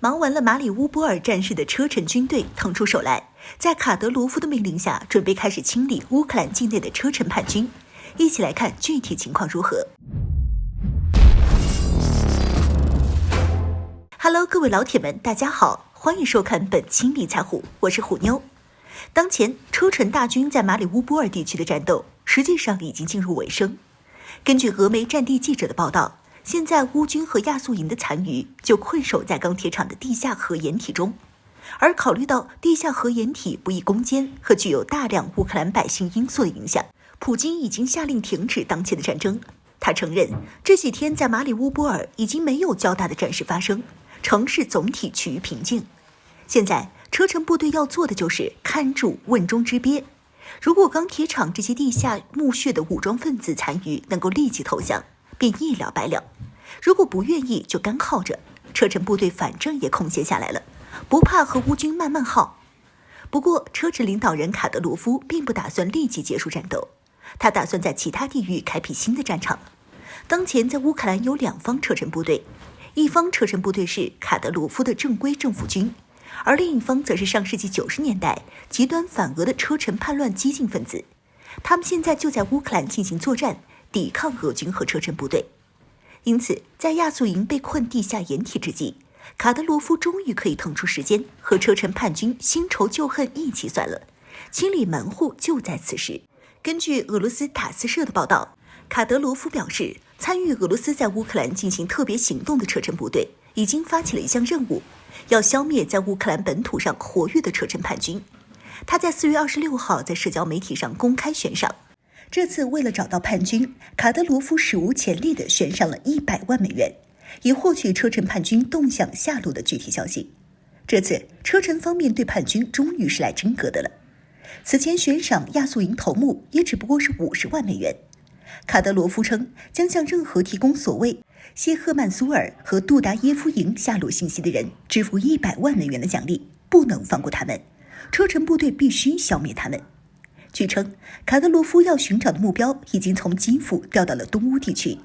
忙完了马里乌波尔战事的车臣军队腾出手来，在卡德罗夫的命令下，准备开始清理乌克兰境内的车臣叛军。一起来看具体情况如何。Hello， 各位老铁们，大家好，欢迎收看本期理财虎，我是虎妞。当前车臣大军在马里乌波尔地区的战斗，实际上已经进入尾声。根据俄媒战地记者的报道，现在乌军和亚速营的残余就困守在钢铁厂的地下核掩体中，而考虑到地下核掩体不易攻坚和具有大量乌克兰百姓因素的影响，普京已经下令停止当前的战争。他承认这几天在马里乌波尔已经没有较大的战事发生，城市总体趋于平静。现在车臣部队要做的就是看住瓮中之鳖，如果钢铁厂这些地下墓穴的武装分子残余能够立即投降，便一了百了；如果不愿意，就干耗着。车臣部队反正也空闲下来了，不怕和乌军慢慢耗。不过，车臣领导人卡德罗夫并不打算立即结束战斗，他打算在其他地域开辟新的战场。当前在乌克兰有两方车臣部队，一方车臣部队是卡德罗夫的正规政府军，而另一方则是上世纪90年代极端反俄的车臣叛乱激进分子。他们现在就在乌克兰进行作战，抵抗俄军和车臣部队。因此，在亚速营被困地下掩体之际，卡德罗夫终于可以腾出时间和车臣叛军新仇旧恨一起算了，清理门户就在此时。根据俄罗斯塔斯社的报道，卡德罗夫表示，参与俄罗斯在乌克兰进行特别行动的车臣部队已经发起了一项任务，要消灭在乌克兰本土上活跃的车臣叛军。他在4月26号在社交媒体上公开悬赏，这次为了找到叛军，卡德罗夫史无前例地悬赏了100万美元，以获取车臣叛军动向下落的具体消息。这次车臣方面对叛军终于是来真格的了。此前悬赏亚速营头目也只不过是50万美元。卡德罗夫称将向任何提供所谓谢赫曼苏尔和杜达耶夫营下落信息的人支付100万美元的奖励，不能放过他们，车臣部队必须消灭他们。据称，卡德罗夫要寻找的目标已经从基辅调到了东乌地区，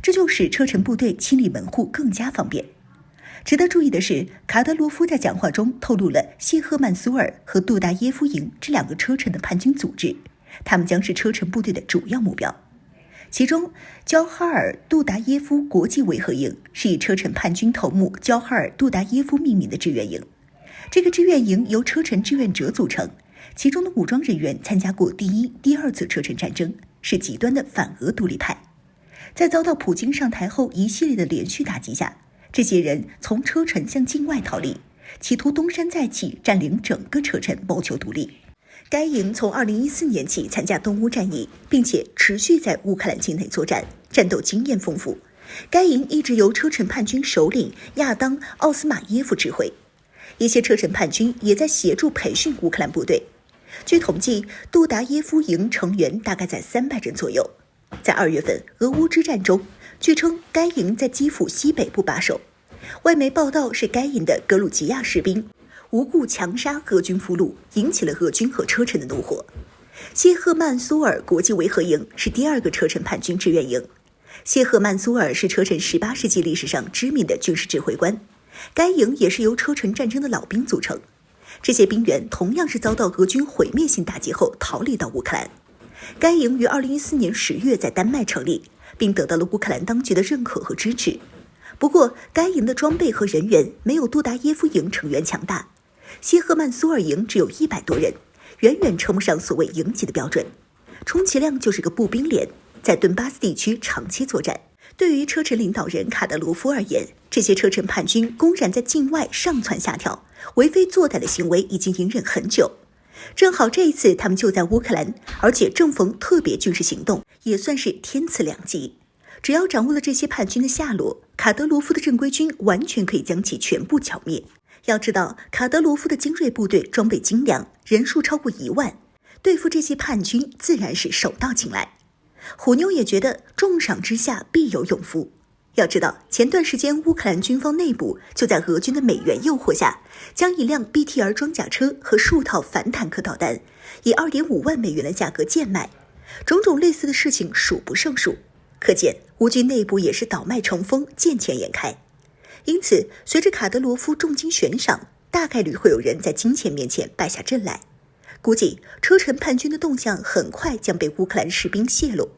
这就使车臣部队清理门户更加方便。值得注意的是，卡德罗夫在讲话中透露了谢赫曼苏尔和杜达耶夫营这两个车臣的叛军组织，他们将是车臣部队的主要目标。其中，焦哈尔杜达耶夫国际维和营是以车臣叛军头目焦哈尔杜达耶夫命名的志愿营。这个志愿营由车臣志愿者组成，其中的武装人员参加过第一、第二次车臣战争，是极端的反俄独立派。在遭到普京上台后一系列的连续打击下，这些人从车臣向境外逃离，企图东山再起，占领整个车臣，谋求独立。该营从2014年起参加东乌战役，并且持续在乌克兰境内作战，战斗经验丰富。该营一直由车臣叛军首领亚当·奥斯马耶夫指挥，一些车臣叛军也在协助培训乌克兰部队。据统计，杜达耶夫营成员大概在300人左右。在2月份俄乌之战中，据称该营在基辅西北部把守，外媒报道是该营的格鲁吉亚士兵无故强杀俄军俘虏，引起了俄军和车臣的怒火。谢赫曼苏尔国际维和营是第二个车臣叛军志愿营。谢赫曼苏尔是车臣18世纪历史上知名的军事指挥官，该营也是由车臣战争的老兵组成。这些兵员同样是遭到俄军毁灭性打击后逃离到乌克兰。该营于2014年10月在丹麦成立，并得到了乌克兰当局的认可和支持。不过，该营的装备和人员没有杜达耶夫营成员强大。谢赫曼苏尔营只有100多人，远远称不上所谓营级的标准，充其量就是个步兵连，在顿巴斯地区长期作战。对于车臣领导人卡德罗夫而言，这些车臣叛军公然在境外上蹿下跳，为非作歹的行为已经隐忍很久。正好这一次他们就在乌克兰，而且正逢特别军事行动，也算是天赐良机。只要掌握了这些叛军的下落，卡德罗夫的正规军完全可以将其全部剿灭。要知道，卡德罗夫的精锐部队装备精良，人数超过1万，对付这些叛军自然是手到擒来。虎妞也觉得重赏之下必有勇夫。要知道，前段时间乌克兰军方内部就在俄军的美元诱惑下，将一辆 BTR 装甲车和数套反坦克导弹以2.5万美元的价格贱卖，种种类似的事情数不胜数。可见乌军内部也是倒卖成风，见钱眼开。因此，随着卡德罗夫重金悬赏，大概率会有人在金钱面前败下阵来。估计车臣叛军的动向很快将被乌克兰士兵泄露。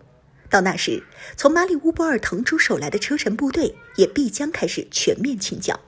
到那时，从马里乌波尔腾出手来的车臣部队也必将开始全面清剿。